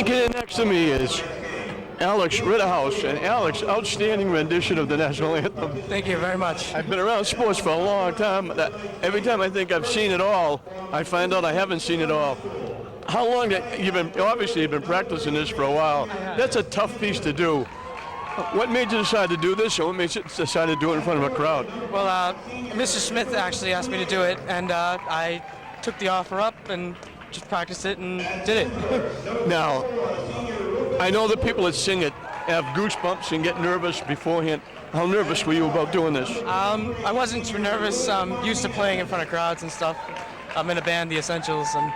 Walking in next to me is Alex Ritterhouse, and Alex, outstanding rendition of the national anthem. Thank you very much. I've been around sports for a long time. Every time I think I've seen it all, I find out I haven't seen it all. How long obviously you've been practicing this for a while. That's a tough piece to do. What made you decide to do this, or what made you decide to do it in front of a crowd? Well, Mr. Smith actually asked me to do it, and I took the offer up and just practiced it and did it. Now, I know the people that sing it have goosebumps and get nervous beforehand. How nervous were you about doing this? I wasn't too nervous. I'm used to playing in front of crowds and stuff. I'm in a band, The Essentials, and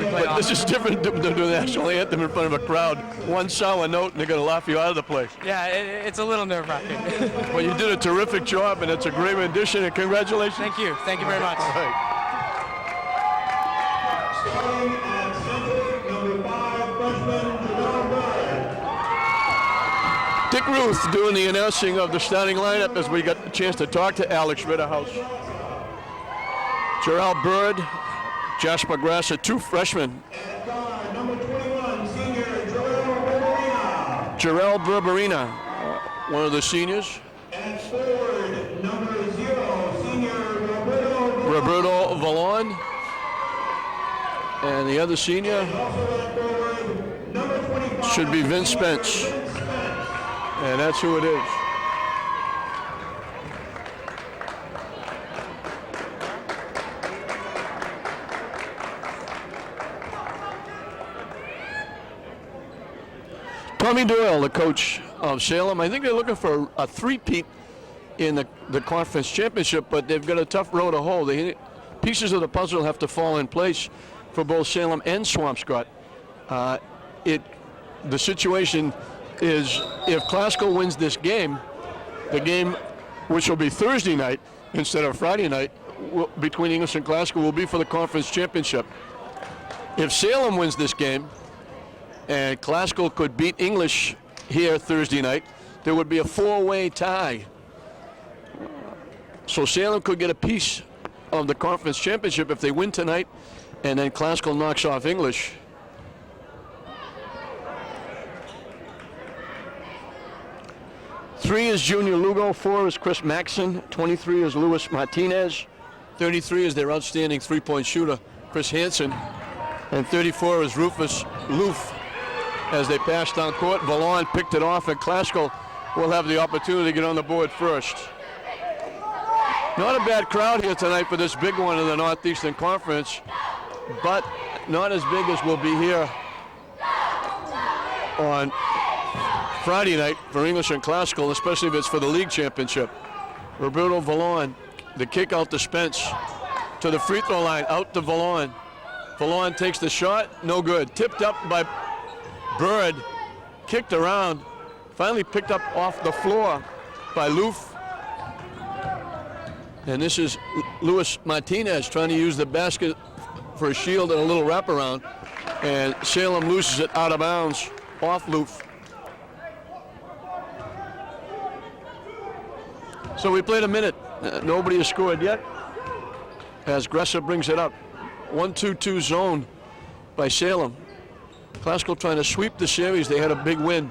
we play. But this is different than doing the national anthem in front of a crowd. One sour note, and they're going to laugh you out of the place. Yeah, it's a little nerve-wracking. Well, you did a terrific job, and it's a great rendition, and congratulations. Thank you. Thank you very much. All right. Dick Ruth doing the announcing of the starting lineup as we got the chance to talk to Alex Ritterhouse. Gerald Bird, Jasper Grasser, two freshmen. Gerald Berberina, one of the seniors. And forward, number 0, senior Roberto Vallon. And the other senior should be Vince Spence. And that's who it is. Tommy Doyle, the coach of Salem, I think they're looking for a three-peat in the conference championship, but they've got a tough road to hoe. Pieces of the puzzle have to fall in place for both Salem and Swampscott. The situation is if Classical wins this game, the game, which will be Thursday night instead of Friday night, between English and Classical, will be for the conference championship. If Salem wins this game, and Classical could beat English here Thursday night, there would be a four-way tie. So Salem could get a piece of the conference championship if they win tonight, and then Classical knocks off English. Three is Junior Lugo, 4 is Chris Maxson, 23 is Luis Martinez, 33 is their outstanding three-point shooter, Chris Hansen, and 34 is Rufus Loof. As they pass down court, Vallon picked it off, and Classical will have the opportunity to get on the board first. Not a bad crowd here tonight for this big one in the Northeastern Conference, but not as big as will be here on Friday night for English and Classical, especially if it's for the league championship. Roberto Vallon, the kick out to Spence, to the free throw line, out to Vallon. Vallon takes the shot, no good. Tipped up by Bird, kicked around, finally picked up off the floor by Loof. And this is Luis Martinez trying to use the basket for a shield and a little wraparound. And Salem loses it out of bounds off Loof. So we played a minute. Nobody has scored yet. As Gressa brings it up. 1-2-2 zone by Salem. Classical trying to sweep the series. They had a big win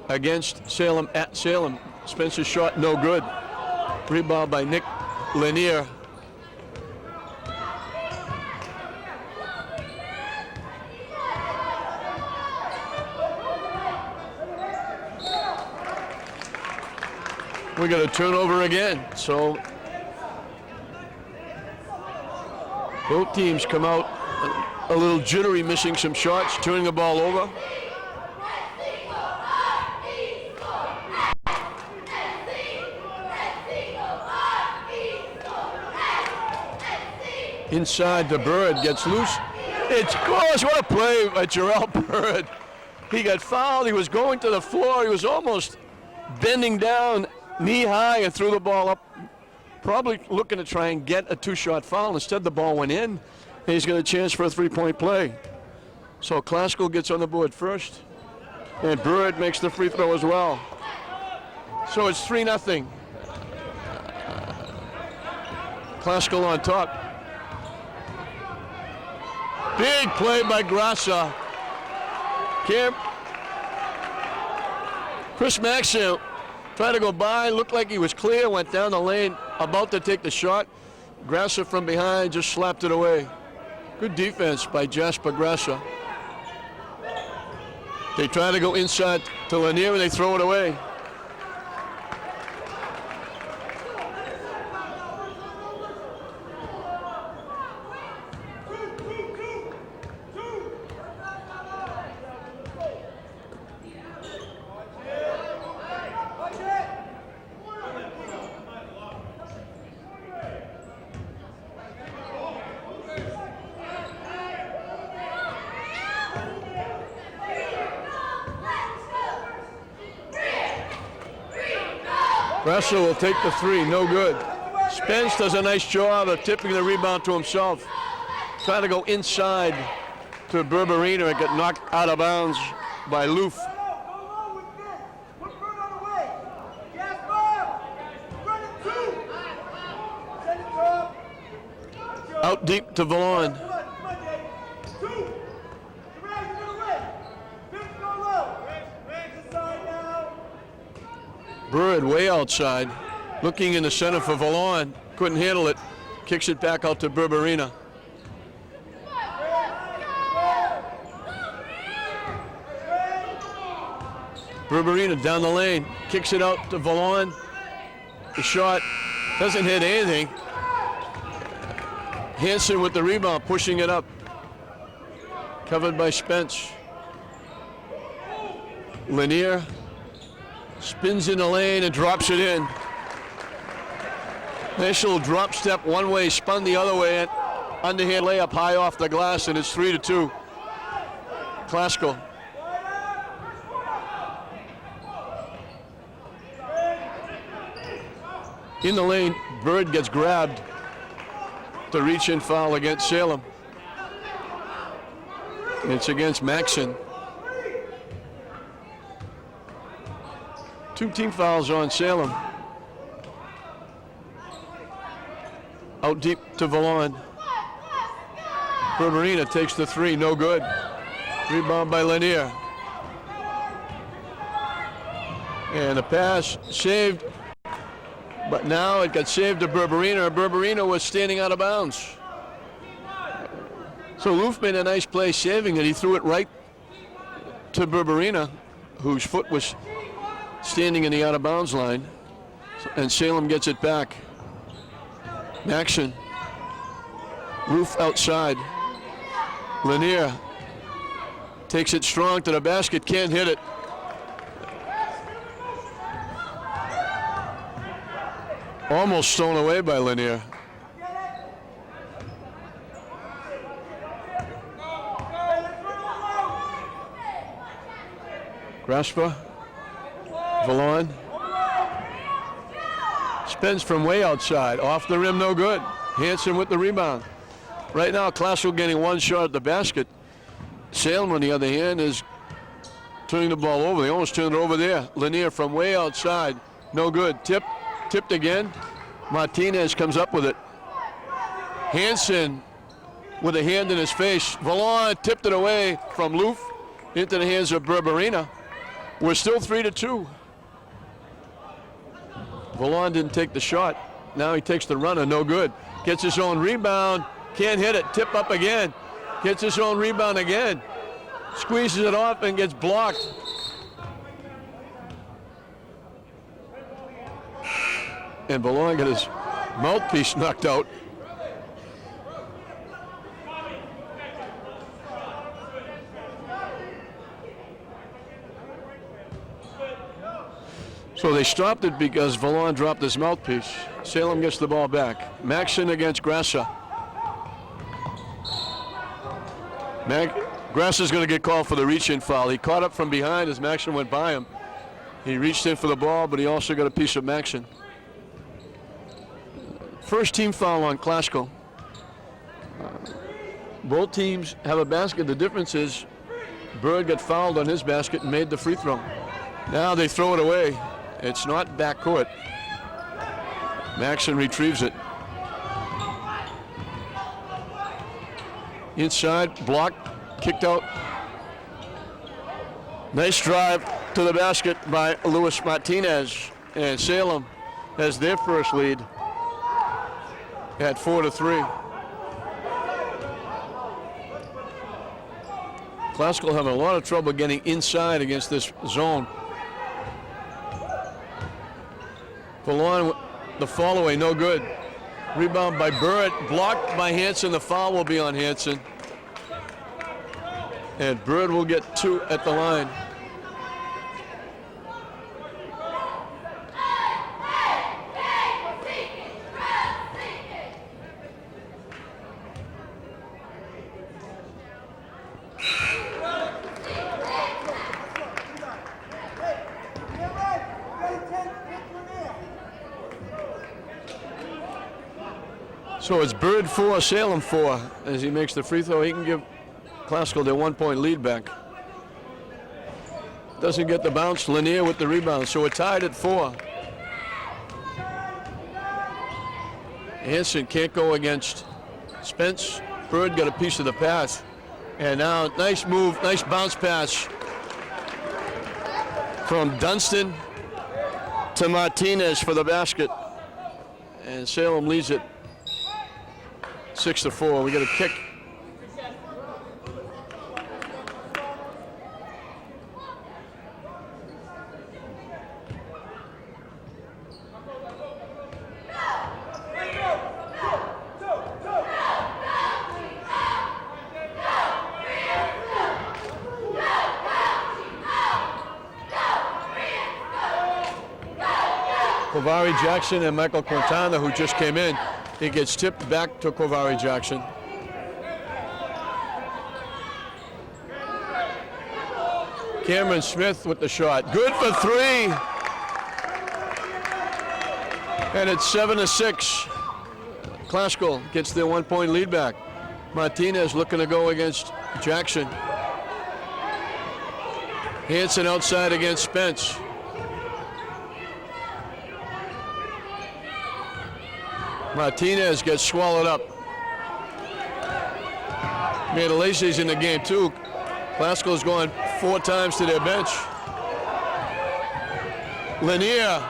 against Salem at Salem. Spencer's shot no good. Rebound by Nick Lanier. We got a turnover again. So both teams come out a little jittery, missing some shots, turning the ball over. Inside, the Bird gets loose. It scores. What a play by Gerald Bird. He got fouled. He was going to the floor. He was almost bending down knee high and threw the ball up, probably looking to try and get a two-shot foul. Instead, the ball went in. And he's got a chance for a three-point play. So Classical gets on the board first, and Bird makes the free throw as well. So it's 3-0. Classical on top. Big play by Grassa. Chris Maxwell tried to go by, looked like he was clear, went down the lane, about to take the shot. Grasser from behind just slapped it away. Good defense by Jasper Grasser. They try to go inside to Lanier and they throw it away. Grasser will take the three, no good. Spence does a nice job of tipping the rebound to himself. Trying to go inside to Berberina and get knocked out of bounds by Loof. Out deep to Vallon. Bird way outside, looking in the center for Vallon. Couldn't handle it. Kicks it back out to Berberina. Berberina down the lane, kicks it out to Vallon. The shot doesn't hit anything. Hansen with the rebound, pushing it up. Covered by Spence. Lanier spins in the lane and drops it in. Nice little drop step one way, spun the other way, and underhand layup high off the glass, and it's 3-2. Classical. In the lane, Bird gets grabbed. The reach-in foul against Salem. It's against Maxon. 2 team fouls on Salem. Out deep to Vallon. Berberina takes the three, no good. Rebound by Lanier. And the pass saved, but now it got saved to Berberina. Berberina was standing out of bounds. So Loof made a nice play saving it. He threw it right to Berberina, whose foot was standing in the out of bounds line, and Salem gets it back. Maxon. Loof outside. Lanier takes it strong to the basket, can't hit it. Almost stolen away by Lanier. Grasper. Vallon. Spins from way outside. Off the rim, no good. Hansen with the rebound. Right now, Classical getting one shot at the basket. Salem, on the other hand, is turning the ball over. They almost turned it over there. Lanier from way outside. No good. Tipped again. Martinez comes up with it. Hansen with a hand in his face. Vallon tipped it away from Loof into the hands of Berberina. We're still 3-2. Vallon didn't take the shot. Now he takes the runner, no good. Gets his own rebound, can't hit it. Tip up again. Gets his own rebound again. Squeezes it off and gets blocked. And Vallon got his mouthpiece knocked out. So they stopped it because Vallon dropped his mouthpiece. Salem gets the ball back. Maxon against Grasser. Grasser's going to get called for the reach-in foul. He caught up from behind as Maxon went by him. He reached in for the ball, but he also got a piece of Maxon. First team foul on Classical. Both teams have a basket. The difference is Bird got fouled on his basket and made the free throw. Now they throw it away. It's not backcourt. Maxon retrieves it. Inside, blocked, kicked out Nice drive to the basket by Luis Martinez, and Salem has their first lead at 4-3. Classical having a lot of trouble getting inside against this zone. Valon, the fall away, no good. Rebound by Bird, blocked by Hanson. The foul will be on Hanson. And Bird will get 2 at the line. So it's Bird 4, Salem 4. As he makes the free throw, he can give Classical their 1-point lead back. Doesn't get the bounce. Lanier with the rebound. So we're tied at 4. Hanson can't go against Spence. Bird got a piece of the pass. And now, nice move, nice bounce pass from Dunston to Martinez for the basket. And Salem leads it 6-4. We got a kick. Kovari Jackson and Michael Quintana, who just came in. He gets tipped back to Kovari Jackson. Cameron Smith with the shot. Good for 3. And it's 7-6. Classical gets their 1-point lead back. Martinez looking to go against Jackson. Hanson outside against Spence. Martinez gets swallowed up. Mandelace's in the game too. Classical's going 4 times to their bench. Lanier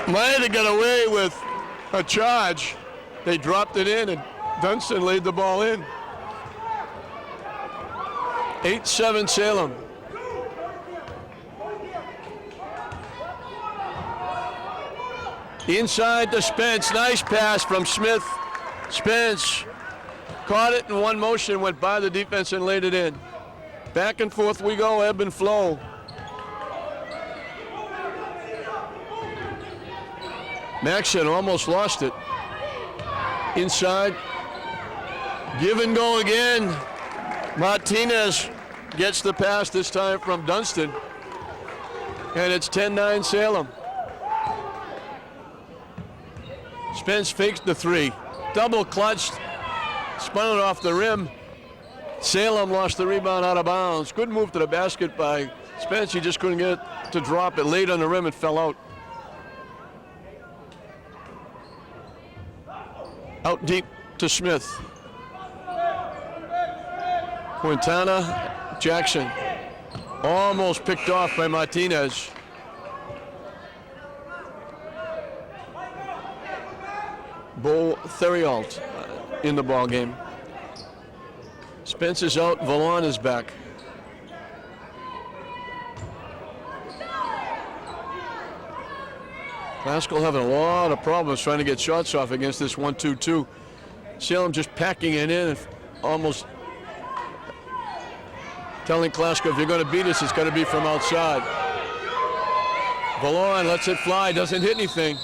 might have got away with a charge. They dropped it in and Dunston laid the ball in. 8-7 Salem. Inside to Spence, nice pass from Smith. Spence caught it in one motion, went by the defense and laid it in. Back and forth we go, ebb and flow. Maxson almost lost it. Inside, give and go again. Martinez gets the pass this time from Dunston. And it's 10-9 Salem. Spence fakes the 3. Double clutched. Spun it off the rim. Salem lost the rebound out of bounds. Good move to the basket by Spence. He just couldn't get it to drop. It laid on the rim and fell out. Out deep to Smith. Quintana, Jackson. Almost picked off by Martinez. Bo Theriault in the ball game. Spence is out, Valon is back. Classical having a lot of problems trying to get shots off against this 1-2-2. Salem just packing it in and almost telling Classical, if you're going to beat us, it's got to be from outside. Valon lets it fly, doesn't hit anything.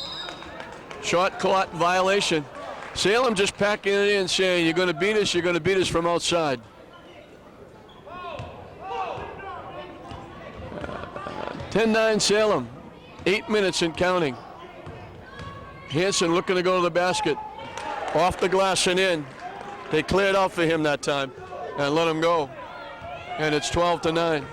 Shot clock violation. Salem just packing it in, saying, you're going to beat us, you're going to beat us from outside. 10-9 Salem. 8 minutes and counting. Hanson looking to go to the basket. Off the glass and in. They cleared out for him that time and let him go. And it's 12-9.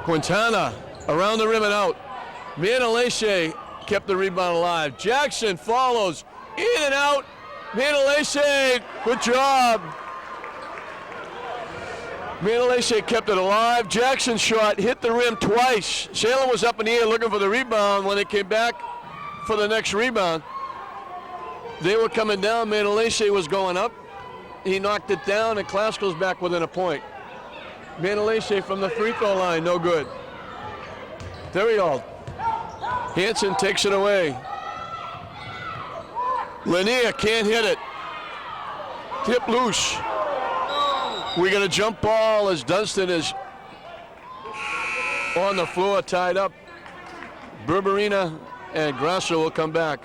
Quintana around the rim and out. Manalese kept the rebound alive. Jackson follows, in and out. Manalese, good job. Manalese kept it alive. Jackson's shot hit the rim twice. Salem was up in the air looking for the rebound. When they came back for the next rebound, they were coming down. Manalese was going up. He knocked it down, and Classical's back within a point. Manalese from the free throw line, no good. There we go. Hanson takes it away. Lanier can't hit it. Tip loose. We got a jump ball as Dunston is on the floor, tied up. Berberina and Grasso will come back.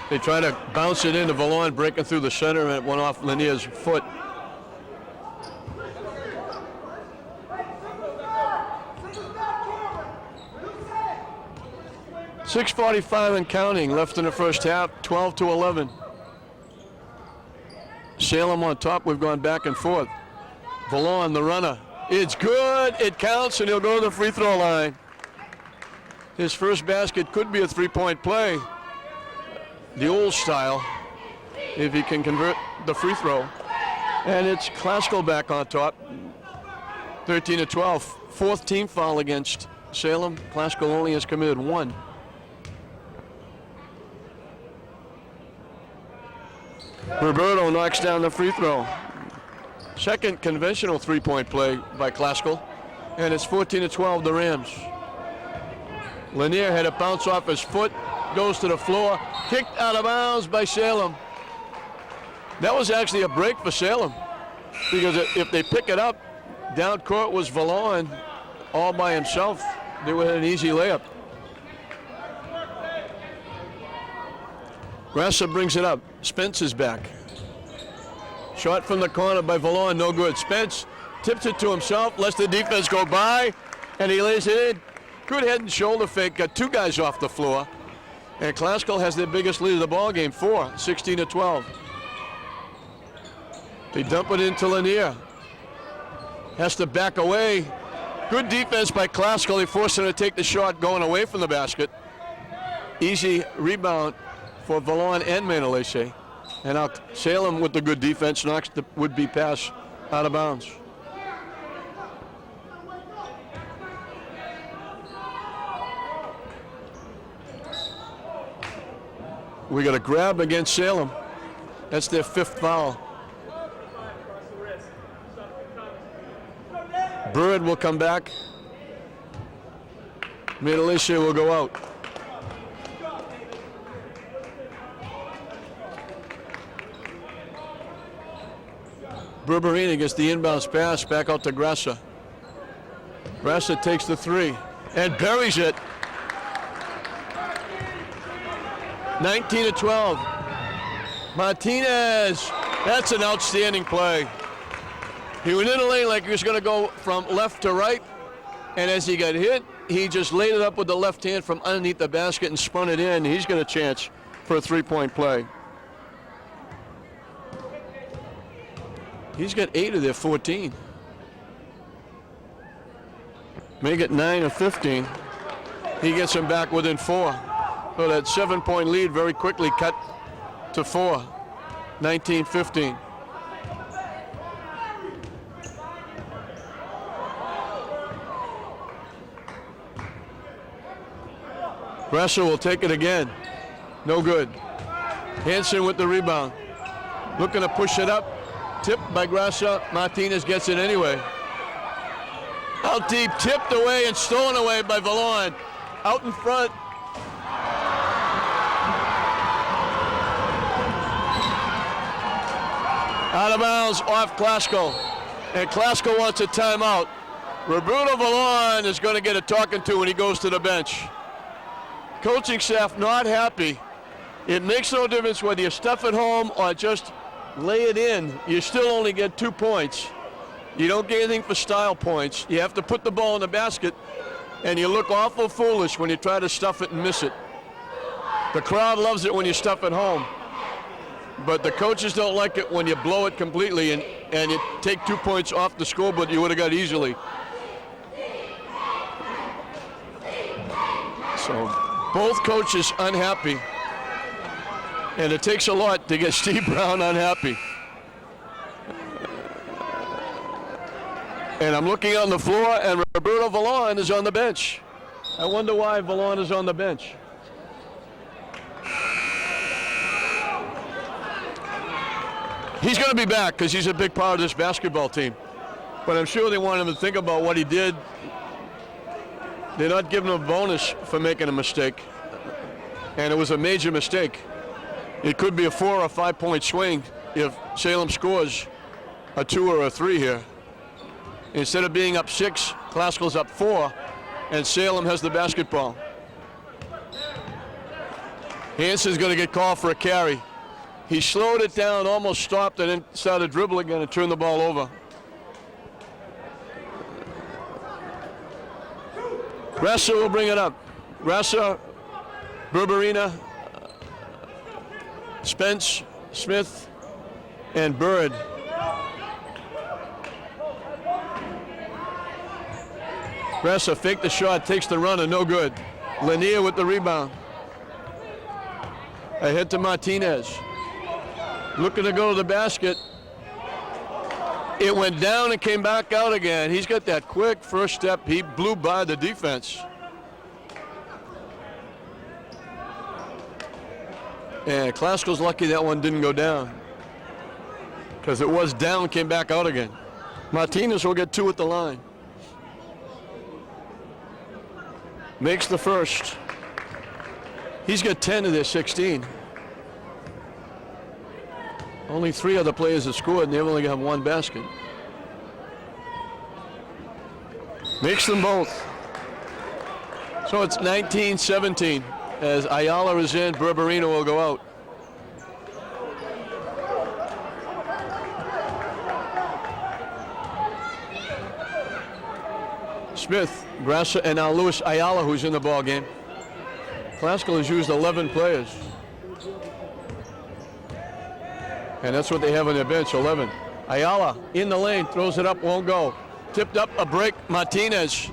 They try to bounce it into Valon, breaking through the center, and it went off Lanier's foot. .6:45 and counting left in the first half, 12-11. Salem on top. We've gone back and forth. Valon, the runner. It's good. It counts, and he'll go to the free throw line. His first basket could be a three-point play, the old style, if he can convert the free throw. And it's Classical back on top, 13-12. Fourth team foul against Salem. Classical only has committed one. Roberto knocks down the free throw. Second conventional three-point play by Classical, and it's 14-12 the Rams. Lanier had a bounce off his foot, goes to the floor, kicked out of bounds by Salem. That was actually a break for Salem, because if they pick it up, down court was Valon all by himself. They would have an easy layup. Grassa brings it up. Spence is back. Shot from the corner by Valon, no good. Spence tips it to himself, lets the defense go by, and he lays it in. Good head and shoulder fake, got two guys off the floor. And Classical has their biggest lead of the ball game, 16-12. They dump it into Lanier. Has to back away. Good defense by Classical. They force him to take the shot going away from the basket. Easy rebound for Valon and Manalese. And now Salem with the good defense knocks the would-be pass out of bounds. We got a grab against Salem. That's their fifth foul. Bird will come back. Manalese will go out. Berberina gets the inbounds pass back out to Grassa. Grassa takes the three and buries it. 19-12. Martinez, that's an outstanding play. He went in the lane like he was going to go from left to right, and as he got hit, he just laid it up with the left hand from underneath the basket and spun it in. He's got a chance for a three-point play. He's got 8 of their 14. Make it 9 of 15. He gets him back within 4. So that 7-point lead very quickly cut to 4. 19-15. Grassa will take it again. No good. Hanson with the rebound. Looking to push it up. Tipped by Grassa. Martinez gets it anyway. Out deep, tipped away and stolen away by Valon. Out in front. Out of bounds off Classical. And Classical wants a timeout. Roberto Valon is going to get a talking to when he goes to the bench. Coaching staff not happy. It makes no difference whether you stuff it home or just lay it in. You still only get 2 points. You don't get anything for style points. You have to put the ball in the basket. and you look awful foolish when you try to stuff it and miss it. The crowd loves it when you stuff it home, but the coaches don't like it when you blow it completely and you take 2 points off the scoreboard you would have got easily. So both coaches unhappy, and it takes a lot to get Steve Brown unhappy. And I'm looking on the floor, and Roberto Vallon is on the bench. I wonder why Vallon is on the bench. He's going to be back because he's a big part of this basketball team. But I'm sure they want him to think about what he did. They're not giving him a bonus for making a mistake. And it was a major mistake. It could be a 4 or 5 point swing if Salem scores a 2 or a 3 here. Instead of being up 6, Classical's up 4, and Salem has the basketball. Hanson's going to get called for a carry. He slowed it down, almost stopped, and then started dribbling again and turned the ball over. Ressa will bring it up. Ressa, Berberina, Spence, Smith, and Bird. Ressa faked the shot, takes the runner, no good. Lanier with the rebound. Ahead to Martinez. Looking to go to the basket. It went down and came back out again. He's got that quick first step. He blew by the defense. And Classical's lucky that one didn't go down, because it was down, came back out again. Martinez will get 2 at the line. Makes the first. He's got 10 of their 16. Only 3 other players have scored, and they've only got 1 basket. Makes them both. So it's 19-17 as Ayala is in, Berberino will go out. Smith, Brassa, and now Luis Ayala, who's in the ball game. Classical has used 11 players. And that's what they have on their bench, 11. Ayala in the lane, throws it up, won't go. Tipped up, a break, Martinez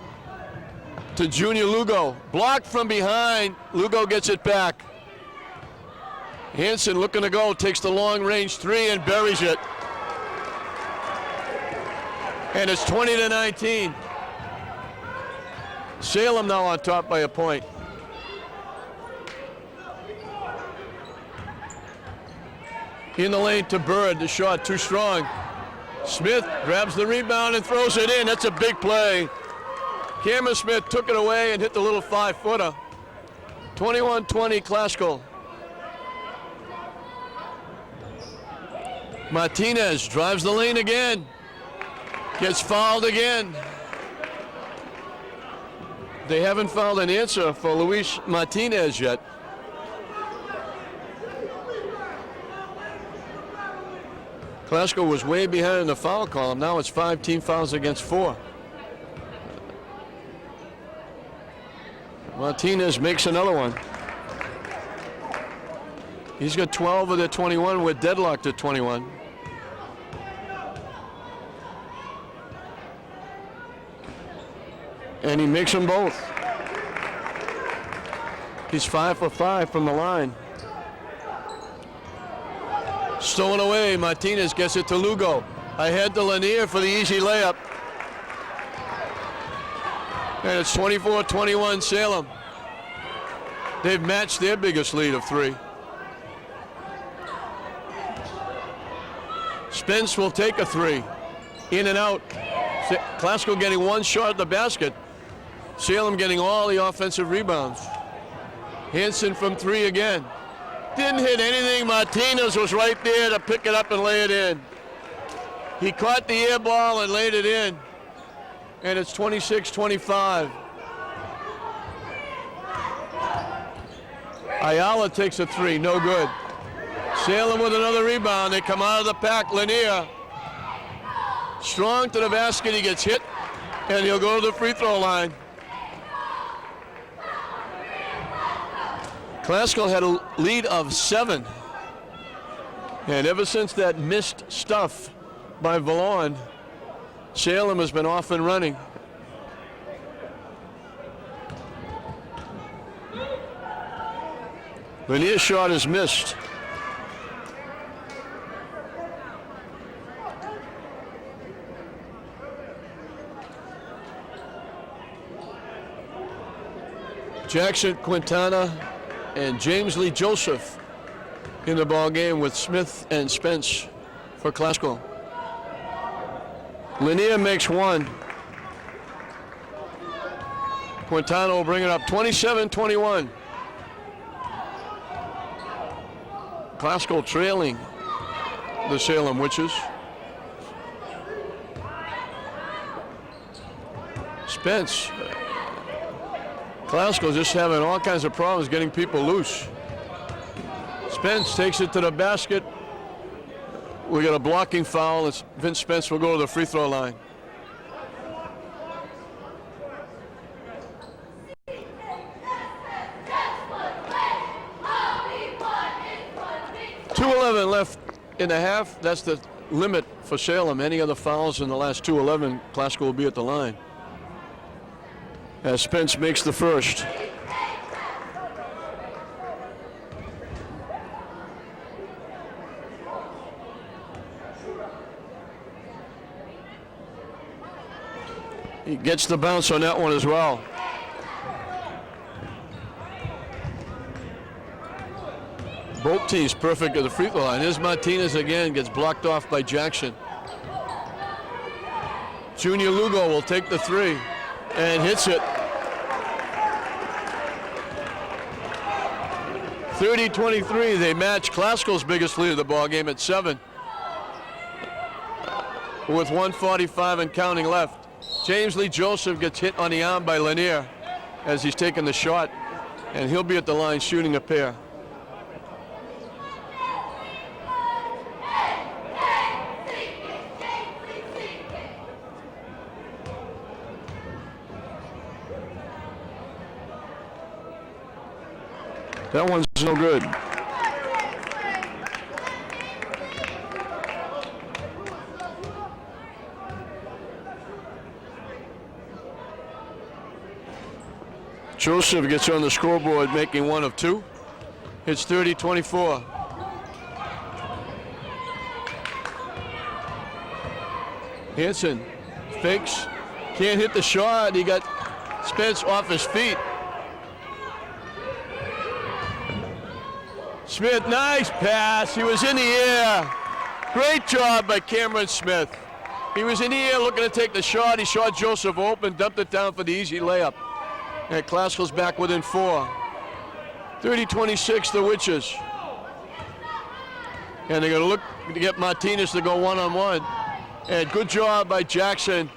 to Junior Lugo. Blocked from behind, Lugo gets it back. Hanson looking to go, takes the long range 3 and buries it. And it's 20-19. Salem now on top by a point. In the lane to Bird, the shot too strong. Smith grabs the rebound and throws it in. That's a big play. Cameron Smith took it away and hit the little 5-footer. 21-20 Classical. Martinez drives the lane again. Gets fouled again. They haven't found an answer for Luis Martinez yet. Classical was way behind in the foul column. Now it's 5 team fouls against 4. Martinez makes another one. He's got 12 of the 21. We're deadlocked at 21. And he makes them both. He's 5 for 5 from the line. Stolen away, Martinez gets it to Lugo. Ahead to Lanier for the easy layup. And it's 24-21 Salem. They've matched their biggest lead of 3. Spence will take a 3. In and out. Classical getting 1 shot at the basket. Salem getting all the offensive rebounds. Hanson from 3 again. Didn't hit anything. Martinez was right there to pick it up and lay it in. He caught the air ball and laid it in. And it's 26-25. Ayala takes a 3, no good. Salem with another rebound. They come out of the pack. Lanier. Strong to the basket. He gets hit, and he'll go to the free throw line. Classical had a lead of 7. And ever since that missed stuff by Vallon, Salem has been off and running. Lanier's shot is missed. Jackson, Quintana, and James Lee Joseph in the ball game with Smith and Spence for Classical. Lanier makes 1. Quintana will bring it up 27-21. Classical trailing the Salem Witches. Spence. Classical just having all kinds of problems getting people loose. Spence takes it to the basket. We got a blocking foul. Vince Spence will go to the free throw line. .211 left in the half. That's the limit for Salem. Any other fouls in the last 2:11, Classical will be at the line. As Spence makes the first. He gets the bounce on that one as well. Both teams perfect at the free throw line. Here's Martinez again, gets blocked off by Jackson. Junior Lugo will take the 3 and hits it. 30-23, they match Classical's biggest lead of the ball game at 7. With 1:45 and counting left. James Lee Joseph gets hit on the arm by Lanier as he's taking the shot, and he'll be at the line shooting a pair. That one's no good. Joseph gets on the scoreboard making 1 of 2. It's 30-24. Hanson fakes, can't hit the shot. He got Spence off his feet. Smith, nice pass. He was in the air. Great job by Cameron Smith. He was in the air looking to take the shot. He saw Joseph open, dumped it down for the easy layup. And Classical's back within 4. 30-26, the Witches. And they're going to look to get Martinez to go one-on-one. And good job by Jackson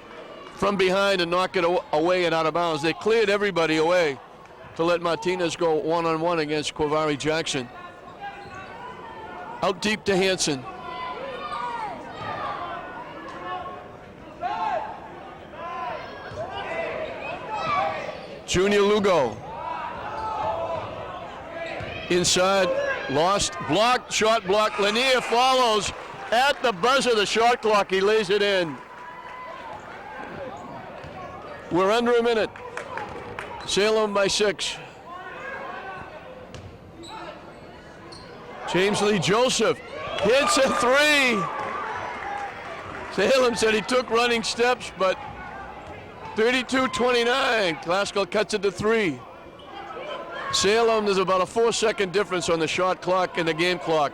from behind to knock it away and out of bounds. They cleared everybody away to let Martinez go one-on-one against Quavari Jackson. Out deep to Hanson. Junior Lugo. Inside, lost, blocked, shot blocked. Lanier follows at the buzzer, the shot clock. He lays it in. We're under a minute. Salem by 6. James Lee Joseph hits a 3. Salem said he took running steps, but 32-29. Classical cuts it to 3. Salem, there's about a 4-second difference on the shot clock and the game clock.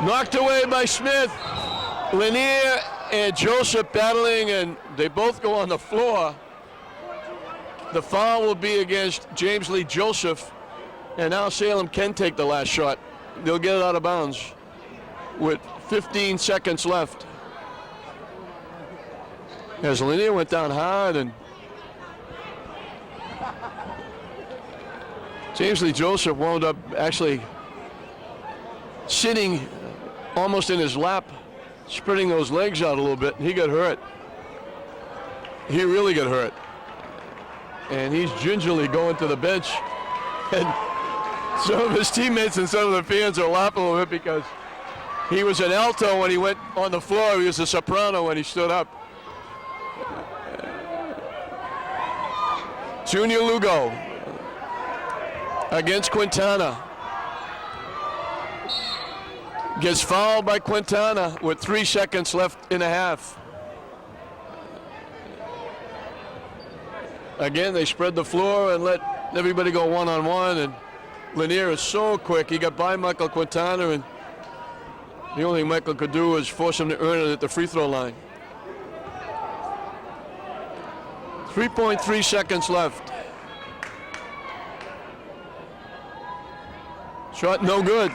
Knocked away by Smith. Lanier and Joseph battling, and they both go on the floor. The foul will be against James Lee Joseph, and now Salem can take the last shot. They'll get it out of bounds with 15 seconds left. As Lanier went down hard, and James Lee Joseph wound up actually sitting almost in his lap, spreading those legs out a little bit, and he got hurt. He really got hurt. And he's gingerly going to the bench. And some of his teammates and some of the fans are laughing a little bit because he was an alto when he went on the floor. He was a soprano when he stood up. Junior Lugo against Quintana. Gets fouled by Quintana with 3 seconds left in a half. Again, they spread the floor and let everybody go one-on-one, and Lanier is so quick. He got by Michael Quintana, and the only thing Michael could do was force him to earn it at the free throw line. 3.3 seconds left. Shot no good.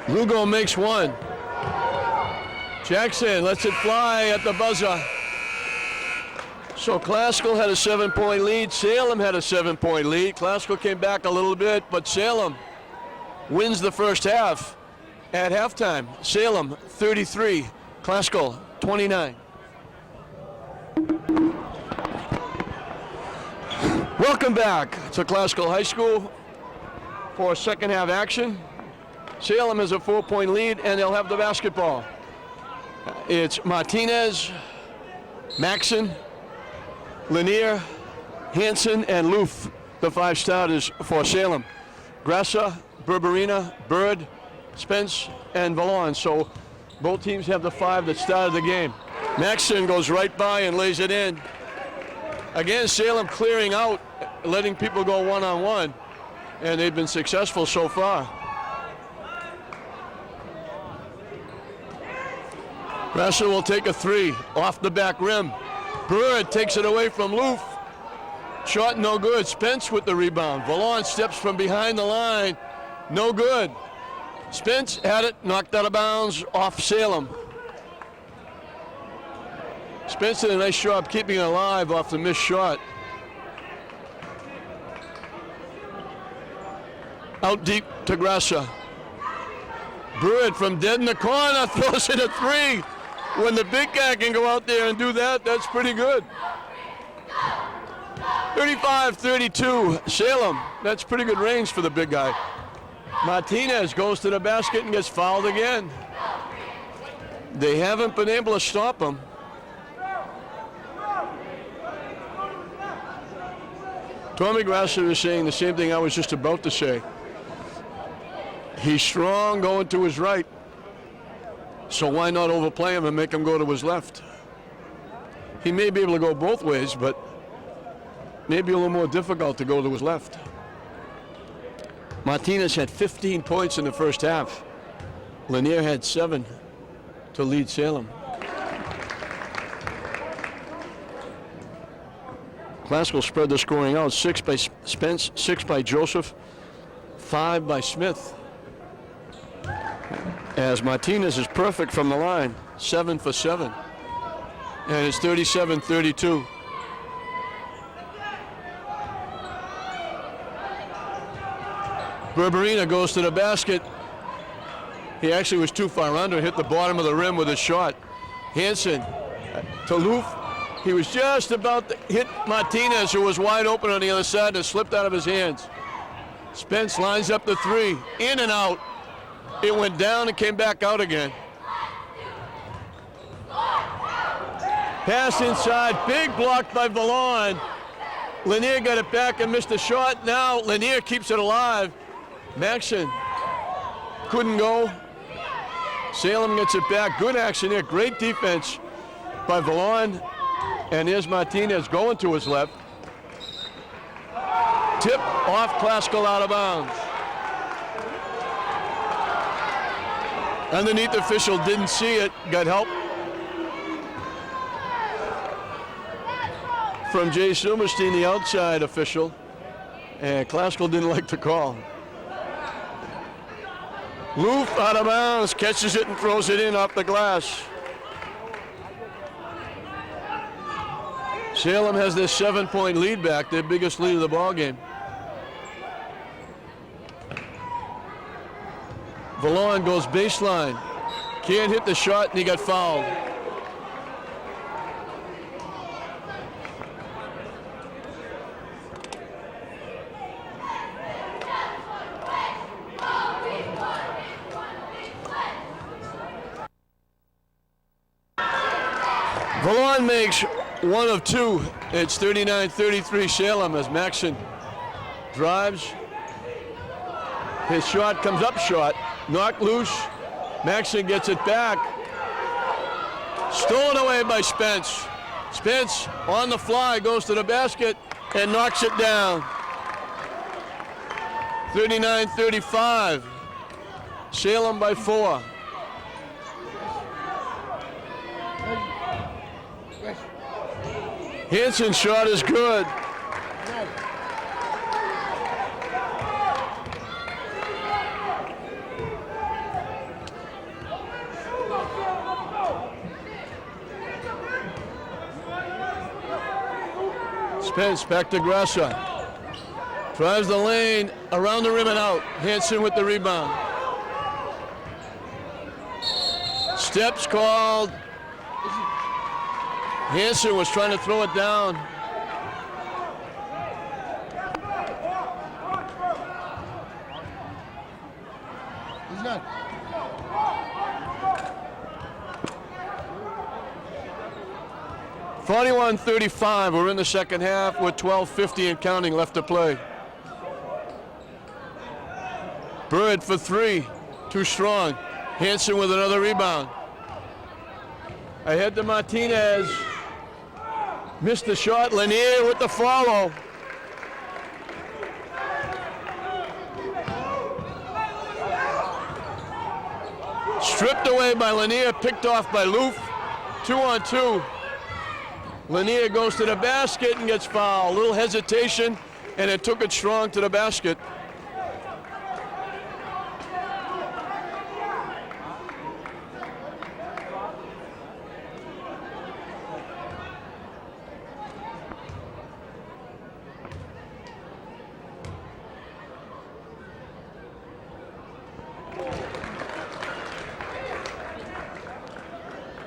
Lugo makes one. Jackson lets it fly at the buzzer. So Classical had a 7-point lead. Salem had a 7-point lead. Classical came back a little bit, but Salem wins the first half at halftime. Salem 33, Classical 29. Welcome back to Classical High School for second half action. Salem has a 4-point lead, and they'll have the basketball. It's Martinez, Maxon, Lanier, Hansen, and Loof, the 5 starters for Salem. Grassa, Berberina, Bird, Spence, and Vallon. So both teams have the 5 that started the game. Maxon goes right by and lays it in. Again, Salem clearing out, letting people go one-on-one, and they've been successful so far. Grassa will take a 3 off the back rim. Bird takes it away from Loof. Shot no good. Spence with the rebound. Vallon steps from behind the line. No good. Spence had it, knocked out of bounds off Salem. Spence did a nice job keeping it alive off the missed shot. Out deep to Grassa. Bird from dead in the corner throws in a 3. When the big guy can go out there and do that, that's pretty good. 35-32, Salem. That's pretty good range for the big guy. Martinez goes to the basket and gets fouled again. They haven't been able to stop him. Tommy Grassa is saying the same thing I was just about to say. He's strong going to his right. So why not overplay him and make him go to his left? He may be able to go both ways, but maybe a little more difficult to go to his left. Martinez had 15 points in the first half. Lanier had 7 to lead Salem. Classical spread the scoring out. 6 by Spence, 6 by Joseph, 5 by Smith. As Martinez is perfect from the line, 7 for 7. And it's 37-32. Berberina goes to the basket. He actually was too far under, hit the bottom of the rim with a shot. Hansen to Loof. He was just about to hit Martinez, who was wide open on the other side, and slipped out of his hands. Spence lines up the 3, in and out. It went down and came back out again. Pass inside, big block by Vallon. Lanier got it back and missed a shot. Now Lanier keeps it alive. Maxon couldn't go. Salem gets it back. Good action there. Great defense by Vallon. And here's Martinez going to his left. Tip off Classical, out of bounds. Underneath official didn't see it, got help from Jay Silverstein, the outside official, and Classical didn't like the call. Loof out of bounds, catches it and throws it in off the glass. Salem has their 7-point lead back, their biggest lead of the ball game. Valon goes baseline. Can't hit the shot, and he got fouled. Valon makes one of two. It's 39-33 Salem as Maxson drives. His shot comes up short, knocked loose. Maxson gets it back. Stolen away by Spence. Spence on the fly goes to the basket and knocks it down. 39-35. Salem by 4. Hansen's shot is good. Spence back to Grassa. Drives the lane, around the rim and out. Hansen with the rebound. Steps called. Hansen was trying to throw it down. He's not. (41-35). We're in the second half with 12:50 and counting left to play. Bird for 3, too strong. Hansen with another rebound. Ahead to Martinez. Missed the shot. Lanier with the follow. Stripped away by Lanier, picked off by Loof. 2-on-2. Lanier goes to the basket and gets fouled. A little hesitation, and it took it strong to the basket.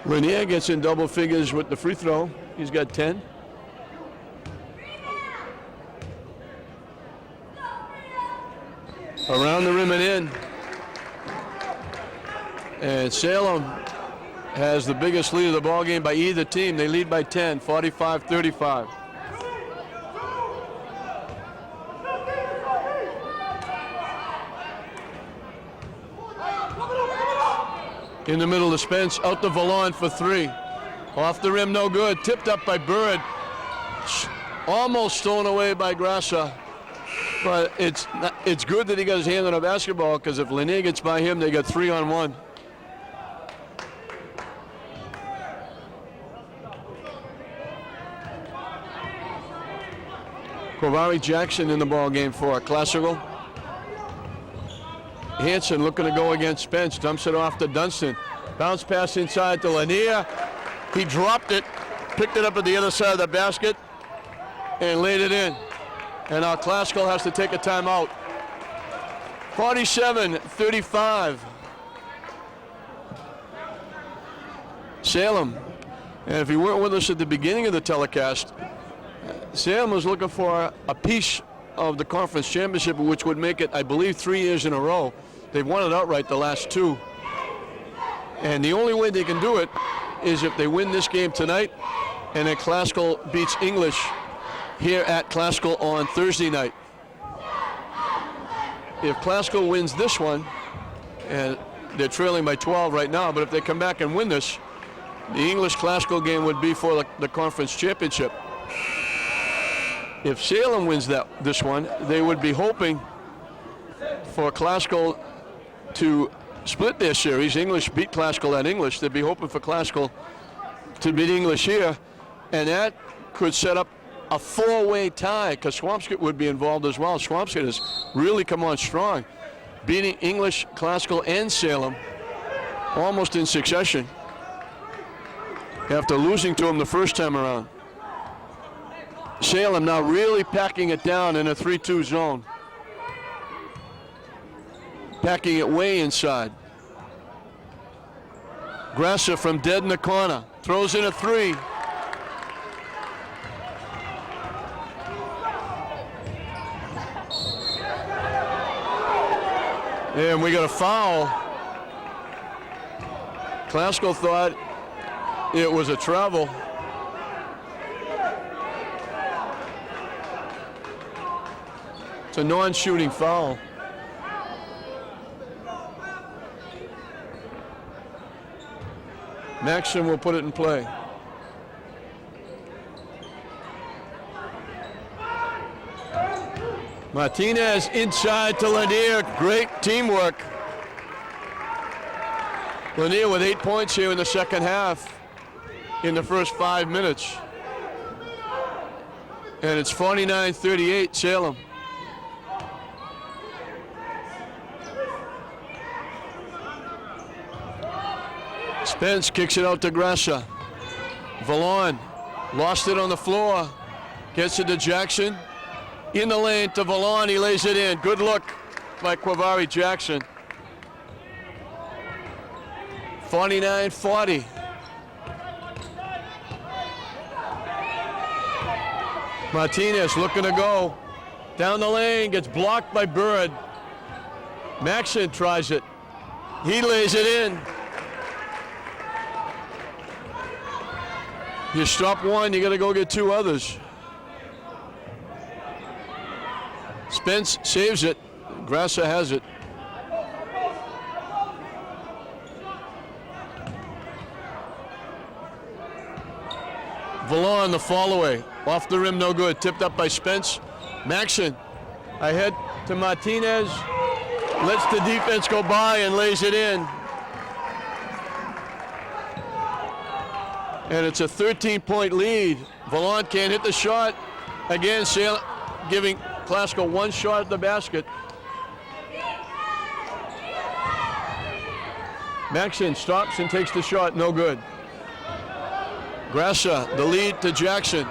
Lanier gets in double figures with the free throw. He's got 10. Around the rim and in. And Salem has the biggest lead of the ball game by either team. They lead by 10, 45-35. In the middle of Spence, out to Valon for 3. Off the rim, no good. Tipped up by Bird. Almost stolen away by Grassa. But it's good that he got his hand on a basketball, because if Lanier gets by him, they got 3-on-1. Kovari Jackson in the ball game for Classical. Hansen looking to go against Spence, dumps it off to Dunston. Bounce pass inside to Lanier. He dropped it, picked it up at the other side of the basket, and laid it in. And now Classical has to take a timeout. 47-35. Salem. And if you weren't with us at the beginning of the telecast, Salem was looking for a piece of the conference championship, which would make it, I believe, 3 years in a row. They've won it outright the last 2. And the only way they can do it is if they win this game tonight and then Classical beats English here at Classical on Thursday night. If Classical wins this one, and they're trailing by 12 right now, but if they come back and win this, the English Classical game would be for the conference championship. If Salem wins this one, they would be hoping for Classical to split their series. English beat Classical at English. They'd be hoping for Classical to beat English here, and that could set up a 4-way tie, because Swampscott would be involved as well. Swampscott has really come on strong, beating English, Classical, and Salem almost in succession after losing to them the first time around. Salem now really packing it down in a 3-2 zone. Packing it way inside. Grasser from dead in the corner. Throws in a 3. And we got a foul. Classical thought it was a travel. It's a non-shooting foul. Maxson will put it in play. Martinez inside to Lanier. Great teamwork. Lanier with 8 points here in the second half in the first 5 minutes. And it's 49-38 Salem. Spence kicks it out to Grasser. Vallon lost it on the floor. Gets it to Jackson. In the lane to Vallon, he lays it in. Good look by Quavari Jackson. 49-40. Martinez looking to go. Down the lane, gets blocked by Bird. Maxson tries it. He lays it in. You stop one, you got to go get 2 others. Spence saves it. Grasser has it. Vallon, the fall away. Off the rim, no good. Tipped up by Spence. Maxson ahead to Martinez. Lets the defense go by and lays it in. And it's a 13-point lead. Vallon can't hit the shot. Again, Salem giving Classical 1 shot at the basket. Maxson stops and takes the shot, no good. Grasser, the lead to Jackson.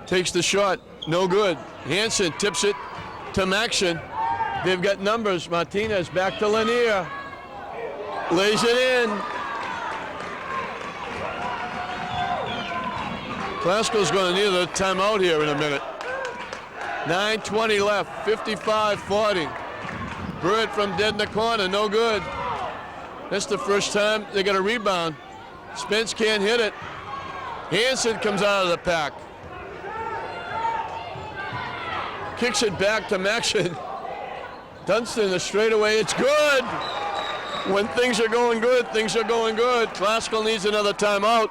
Takes the shot, no good. Hansen tips it to Maxson. They've got numbers. Martinez back to Lanier. Lays it in. Classical's going to need a timeout here in a minute. 9:20 left, 55-40. Bird from dead in the corner, no good. That's the first time they got a rebound. Spence can't hit it. Hansen comes out of the pack. Kicks it back to Maxson. Dunston, the straightaway, it's good. When things are going good, things are going good. Classical needs another timeout.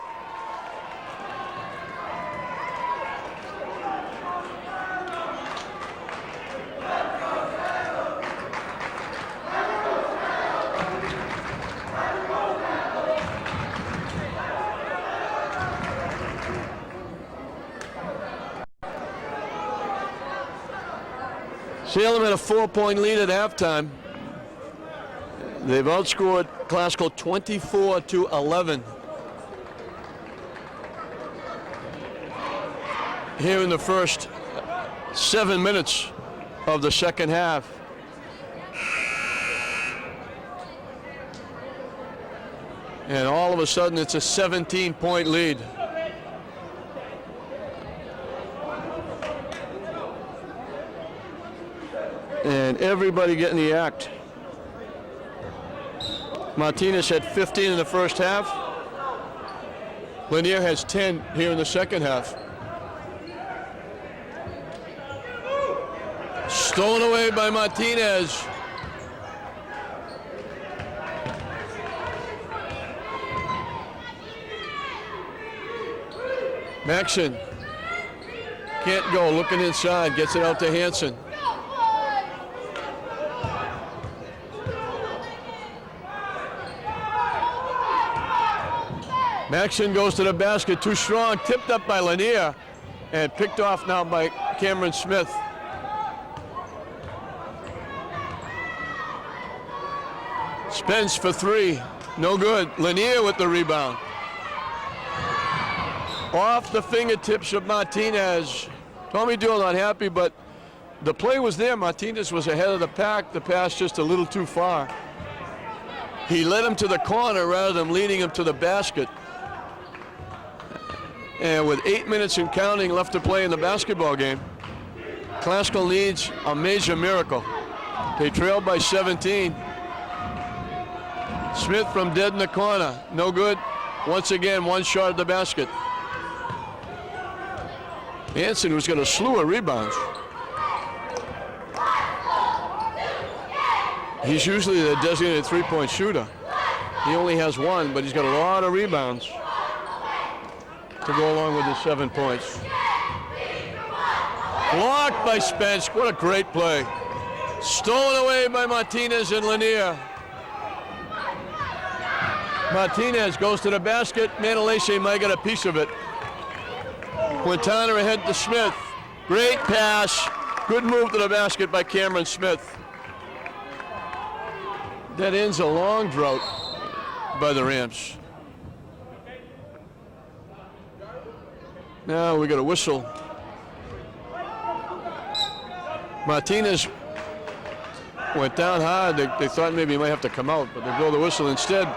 Salem had a 4-point lead at halftime. They've outscored Classical 24-11. Here in the first 7 minutes of the second half. And all of a sudden it's a 17-point lead. And everybody getting the act. Martinez had 15 in the first half. Lanier has 10 here in the second half. Stolen away by Martinez. Maxson can't go, looking inside, gets it out to Hansen. Maxson goes to the basket, too strong, tipped up by Lanier, and picked off now by Cameron Smith. Spence for 3, no good. Lanier with the rebound. Off the fingertips of Martinez. Tommy Doyle not happy, but the play was there. Martinez was ahead of the pack. The pass just a little too far. He led him to the corner rather than leading him to the basket. And with 8 minutes and counting left to play in the basketball game, Classical needs a major miracle. They trail by 17. Smith from dead in the corner. No good. Once again, one shot at the basket. Hansen, who's got a slew of rebounds. He's usually the designated three-point shooter. He only has one, but he's got a lot of rebounds to go along with his 7 points. Blocked by Spence. What a great play. Stolen away by Martinez and Lanier. Martinez goes to the basket. Manalese might get a piece of it. Quintana ahead to Smith. Great pass. Good move to the basket by Cameron Smith. That ends a long drought by the Rams. Now we got a whistle. Martinez went down hard. They thought maybe he might have to come out, but they blow the whistle. Instead,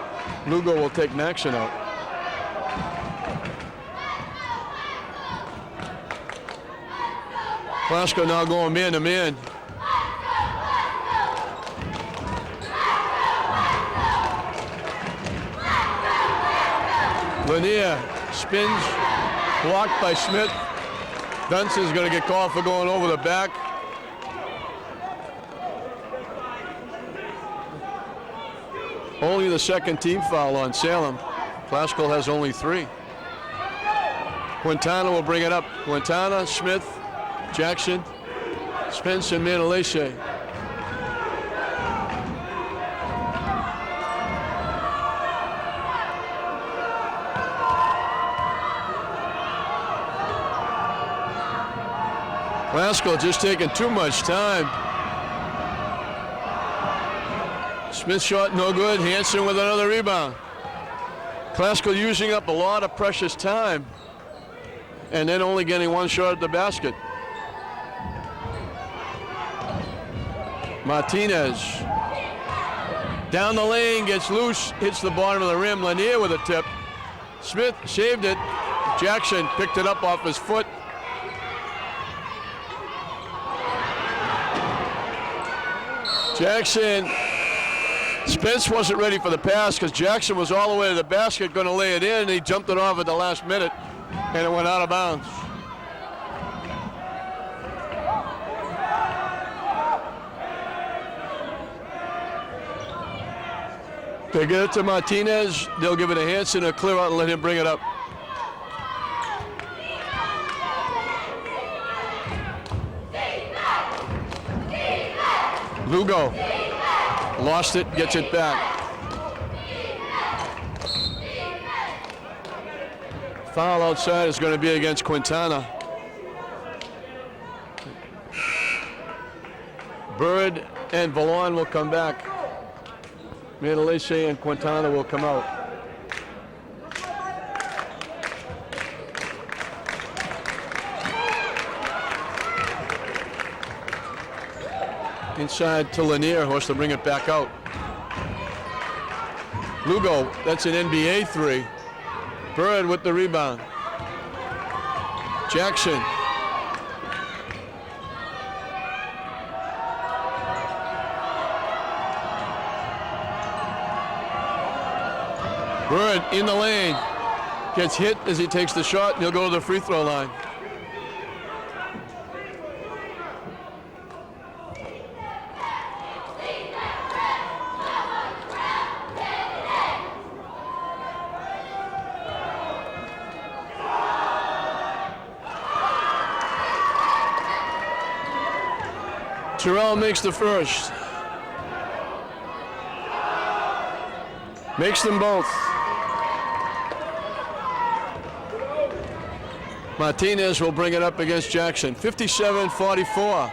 Lugo will take Maxson out. Glasgow now going man to man. Lanier spins, blocked by Smith. Dunson's going to get called for going over the back. Only the second team foul on Salem. Classical has only 3. Quintana will bring it up. Quintana, Smith, Jackson, Spence, and Manalese. Classical just taking too much time. Smith shot no good. Hansen with another rebound. Classical using up a lot of precious time and then only getting one shot at the basket. Martinez down the lane, gets loose, hits the bottom of the rim. Lanier with a tip. Smith saved it. Jackson picked it up off his foot. Jackson, Spence wasn't ready for the pass because Jackson was all the way to the basket going to lay it in, and he jumped it off at the last minute, and it went out of bounds. They get it to Martinez. They'll give it to Hansen to clear out and let him bring it up. Lugo lost it, gets it back. Foul outside is going to be against Quintana. Bird and Vallon will come back. Manalese and Quintana will come out. Inside to Lanier, who has to bring it back out. Lugo, that's an NBA 3. Bird with the rebound. Jackson. Bird in the lane. Gets hit as he takes the shot, and he'll go to the free throw line. Terrell makes the first. Makes them both. Martinez will bring it up against Jackson. 57-44.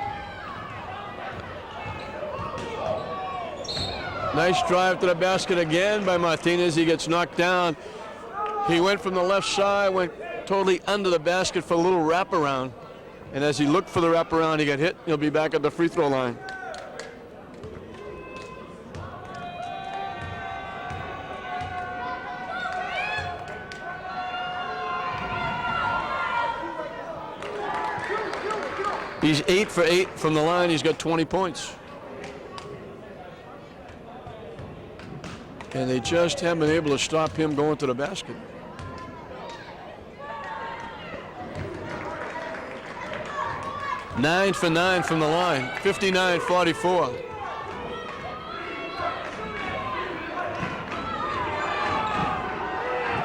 Nice drive to the basket again by Martinez. He gets knocked down. He went from the left side, went totally under the basket for a little wraparound. And as he looked for the wraparound, he got hit. He'll be back at the free throw line. He's 8 for 8 from the line. He's got 20 points. And they just haven't been able to stop him going to the basket. Nine for 9 from the line, 59-44.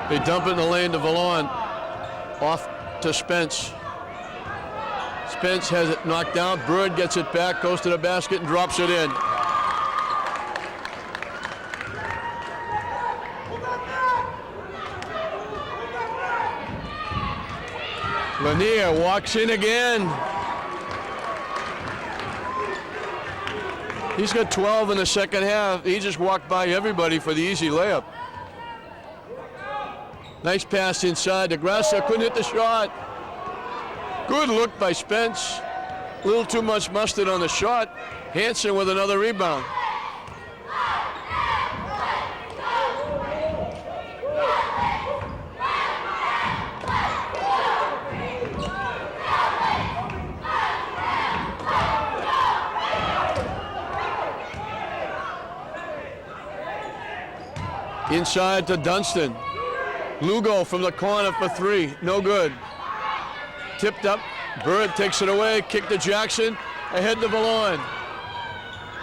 They dump it in the lane to Vallon. Off to Spence. Spence has it knocked down. Bird gets it back, goes to the basket and drops it in. Lanier walks in again. He's got 12 in the second half. He just walked by everybody for the easy layup. Nice pass inside. DeGrasse couldn't hit the shot. Good look by Spence. A little too much mustard on the shot. Hansen with another rebound. Inside to Dunston. Lugo from the corner for 3. No good. Tipped up. Bird takes it away. Kick to Jackson. Ahead to Vallon.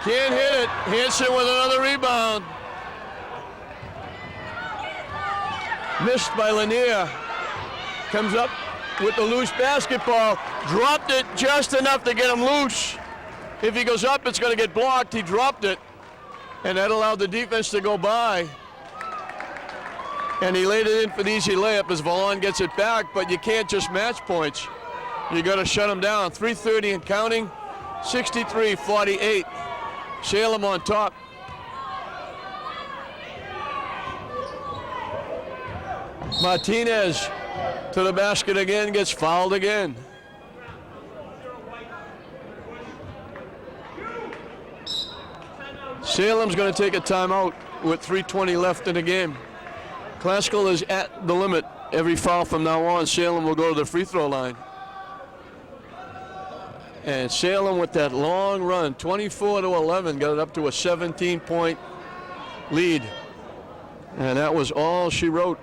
Can't hit it. Hansen with another rebound. Missed by Lanier. Comes up with the loose basketball. Dropped it just enough to get him loose. If he goes up, it's going to get blocked. He dropped it. And that allowed the defense to go by. And he laid it in for the easy layup as Vallon gets it back, but you can't just match points. You got to shut him down. 3:30 and counting, 63-48. Salem on top. Martinez to the basket again, gets fouled again. Salem's going to take a timeout with 3:20 left in the game. Classical is at the limit. Every foul from now on, Salem will go to the free throw line. And Salem with that long run, 24-11, got it up to a 17-point lead. And that was all she wrote.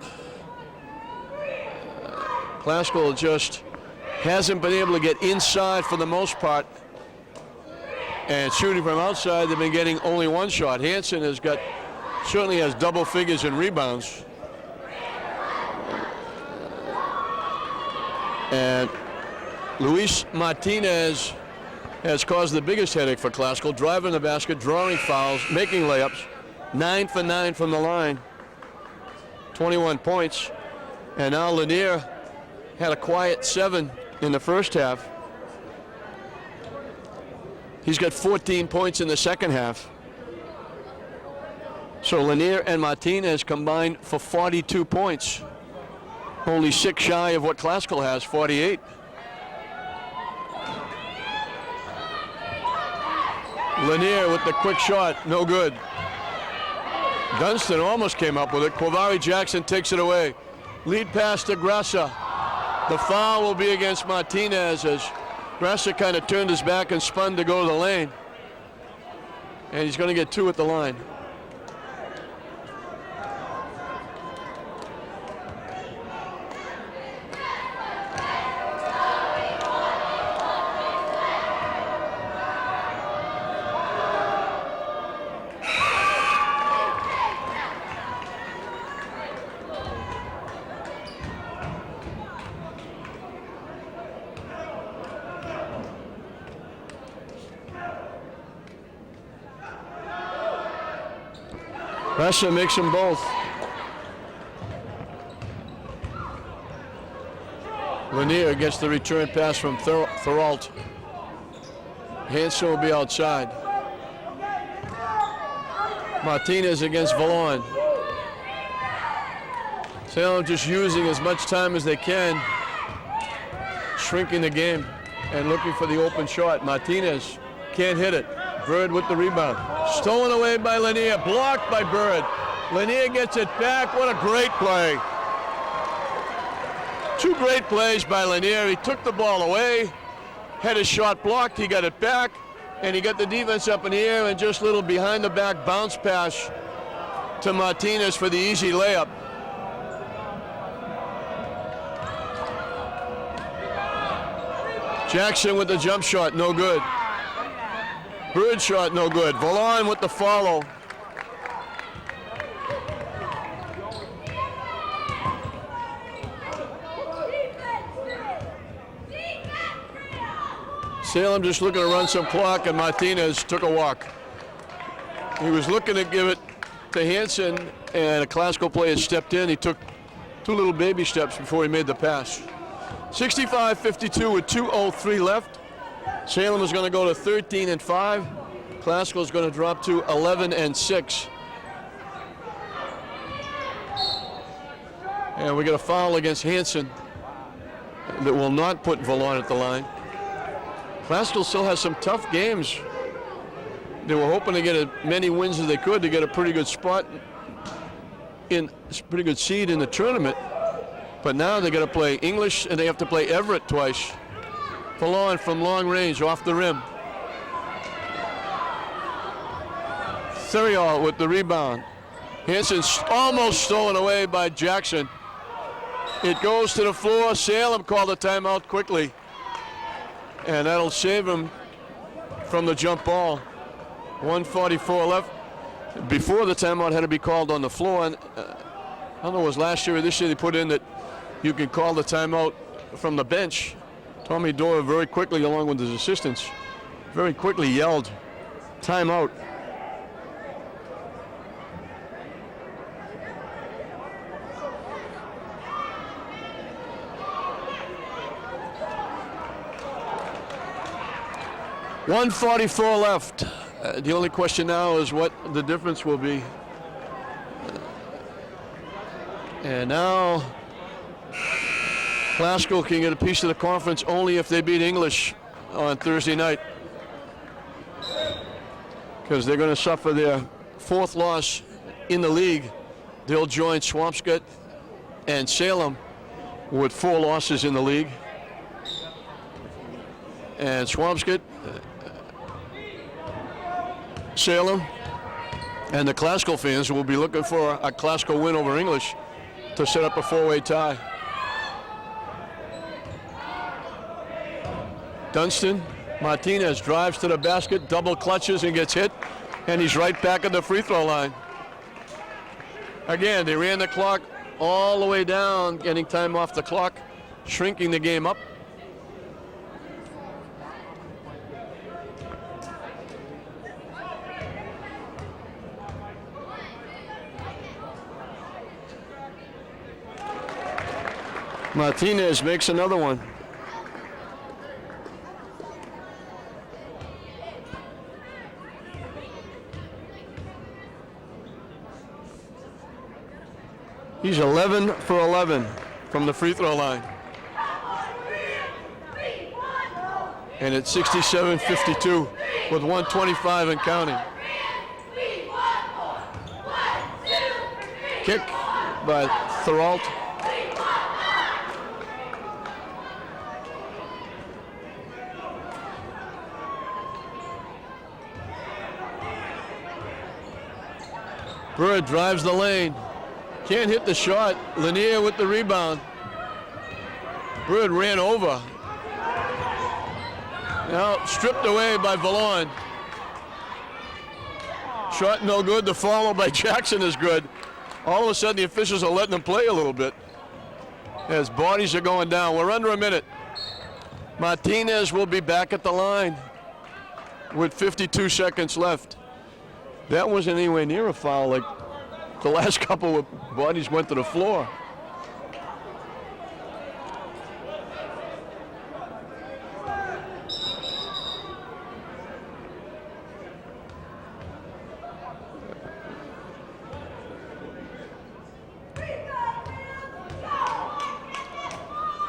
Classical just hasn't been able to get inside for the most part. And shooting from outside, they've been getting only one shot. Hansen certainly has double figures in rebounds. And Luis Martinez has caused the biggest headache for Classical, driving the basket, drawing fouls, making layups. 9 for 9 from the line, 21 points. And now Lanier had a quiet 7 in the first half. He's got 14 points in the second half. So Lanier and Martinez combined for 42 points. Only 6 shy of what Classical has, 48. Lanier with the quick shot, no good. Dunston almost came up with it. Quavari Jackson takes it away. Lead pass to Grassa. The foul will be against Martinez as Grassa kind of turned his back and spun to go to the lane. And he's going to get 2 at the line. Grassa makes them both. Lanier gets the return pass from Thoralt. Hansen will be outside. Martinez against Vallon. Salem just using as much time as they can, shrinking the game and looking for the open shot. Martinez can't hit it. Bird with the rebound. Stolen away by Lanier, blocked by Bird. Lanier gets it back. What a great play. Two great plays by Lanier. He took the ball away, had his shot blocked, he got it back, and he got the defense up in the air and just little behind the back bounce pass to Martinez for the easy layup. Jackson with the jump shot, no good. Bird shot, no good. Vallon with the follow. Salem just looking to run some clock, and Martinez took a walk. He was looking to give it to Hansen, and a Classical player stepped in. He took two little baby steps before he made the pass. 65-52 with 2:03 left. Salem is going to go to 13-5. Classical is going to drop to 11-6. And we get a foul against Hansen that will not put Vallon at the line. Classical still has some tough games. They were hoping to get as many wins as they could to get a pretty good spot in pretty good seed in the tournament. But now they got to play English and they have to play Everett twice. Vallon from long range off the rim. Theriol with the rebound. Hansen's almost stolen away by Jackson. It goes to the floor. Salem called a timeout quickly. And that'll save him from the jump ball. 1:44 left. Before the timeout had to be called on the floor. And, I don't know, it was last year or this year they put in that you can call the timeout from the bench. Tommy Dora very quickly, along with his assistants, very quickly yelled, timeout. .144 left. The only question now is what the difference will be. And now Classical can get a piece of the conference only if they beat English on Thursday night, because they're going to suffer their fourth loss in the league. They'll join Swampscott and Salem with 4 losses in the league. And Swampscott, Salem, and the Classical fans will be looking for a Classical win over English to set up a 4-way tie. Dunston, Martinez drives to the basket, double clutches and gets hit, and he's right back at the free throw line. Again, they ran the clock all the way down, getting time off the clock, shrinking the game up. Martinez makes another one. He's 11 for 11 from the free throw line. And it's 67-52 with 1:25 and counting. Kick by Therault. Bird drives the lane. Can't hit the shot. Lanier with the rebound. Bird ran over. Now stripped away by Vallon. Shot no good. The follow by Jackson is good. All of a sudden the officials are letting them play a little bit as bodies are going down. We're under a minute. Martinez will be back at the line with 52 seconds left. That wasn't anywhere near a foul like the last couple of bodies went to the floor.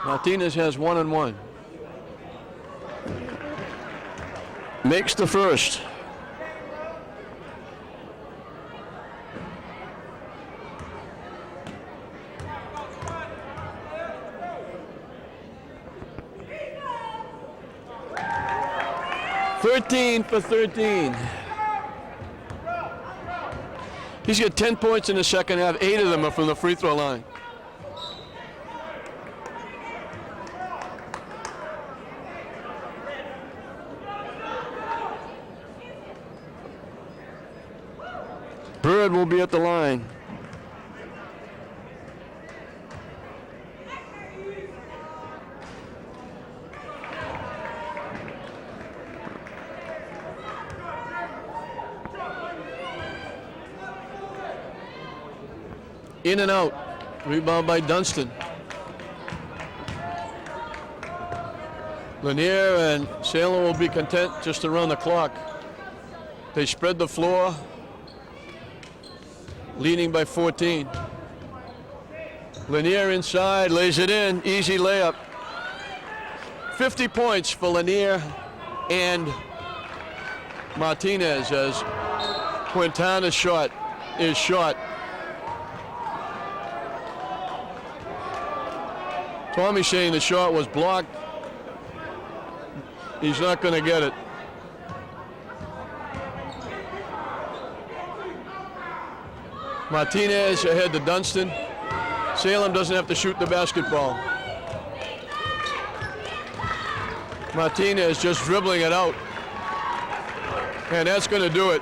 Martinez has 1-1. Makes the first. "13 for 13. He's got 10 points in the second half. 8 of them are from the free throw line. Bird will be at the line. In and out. Rebound by Dunstan. Lanier and Salem will be content just to run the clock. They spread the floor, leading by 14. Lanier inside, lays it in, easy layup. 50 points for Lanier and Martinez as Quintana's shot is short. Tommy saying the shot was blocked. He's not going to get it. Martinez ahead to Dunstan. Salem doesn't have to shoot the basketball. Martinez just dribbling it out. And that's going to do it.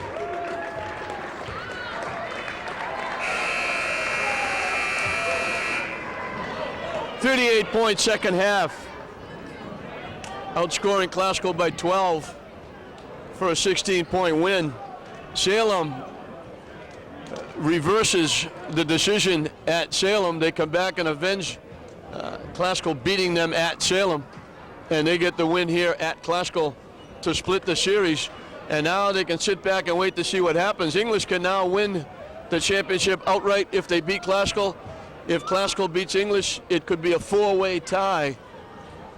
.38 second half. Outscoring Classical by 12 for a 16-point win. Salem reverses the decision at Salem. They come back and avenge Classical beating them at Salem. And they get the win here at Classical to split the series. And now they can sit back and wait to see what happens. English can now win the championship outright if they beat Classical. If Classical beats English, it could be a 4-way tie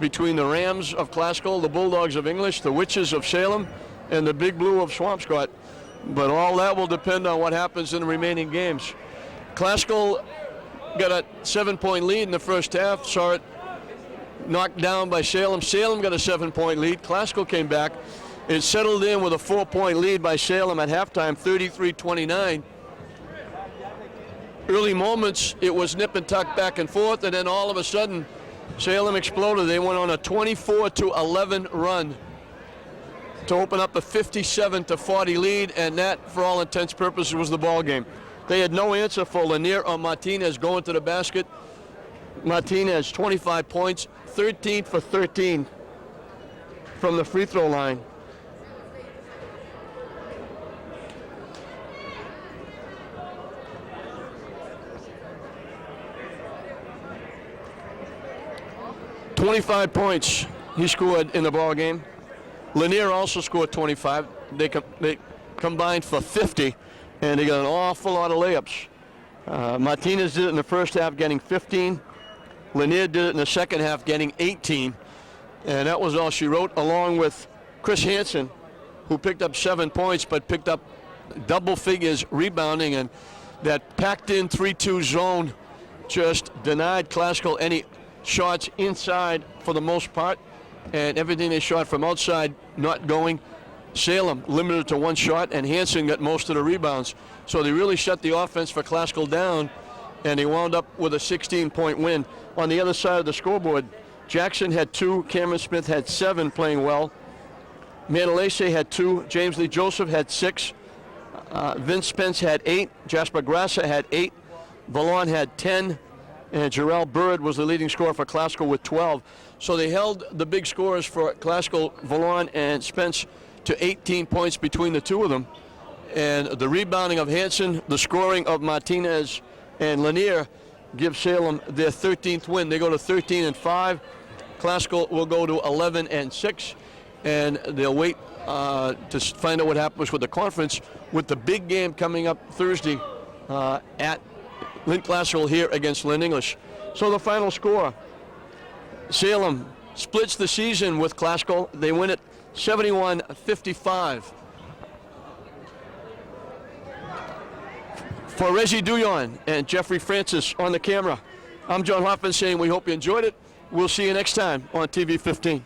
between the Rams of Classical, the Bulldogs of English, the Witches of Salem, and the Big Blue of Swampscott. But all that will depend on what happens in the remaining games. Classical got a 7-point lead in the first half, saw it knocked down by Salem. Salem got a 7-point lead. Classical came back. It settled in with a 4-point lead by Salem at halftime, 33-29. Early moments, it was nip and tuck back and forth, and then all of a sudden, Salem exploded. They went on a 24-11 run to open up a 57-40 lead, and that, for all intents and purposes, was the ball game. They had no answer for Lanier or Martinez going to the basket. Martinez, 25 points, 13 for 13 from the free throw line. .25 points he scored in the ball game. Lanier also scored 25. They combined for 50, and they got an awful lot of layups. Martinez did it in the first half, getting 15. Lanier did it in the second half, getting 18. And that was all she wrote, along with Chris Hansen, who picked up 7 points, but picked up double figures rebounding, and that packed-in 3-2 zone just denied Classical any shots inside for the most part, and everything they shot from outside not going. Salem limited to 1 shot, and Hansen got most of the rebounds. So they really shut the offense for Classical down, and they wound up with a 16-point win. On the other side of the scoreboard, Jackson had 2, Cameron Smith had 7 playing well. Manalese had 2, James Lee Joseph had 6, Vince Spence had 8, Jasper Grassa had 8, Valon had 10, and Jarrell Bird was the leading scorer for Classical with 12. So they held the big scorers for Classical, Valon and Spence, to 18 points between the two of them. And the rebounding of Hansen, the scoring of Martinez and Lanier give Salem their 13th win. They go to 13-5. Classical will go to 11-6. And they'll wait to find out what happens with the conference, with the big game coming up Thursday at Lynn Classical here against Lynn English. So the final score, Salem splits the season with Classical. They win it 71-55. For Reggie Douillon and Jeffrey Francis on the camera, I'm John Hoffman saying we hope you enjoyed it. We'll see you next time on TV 15.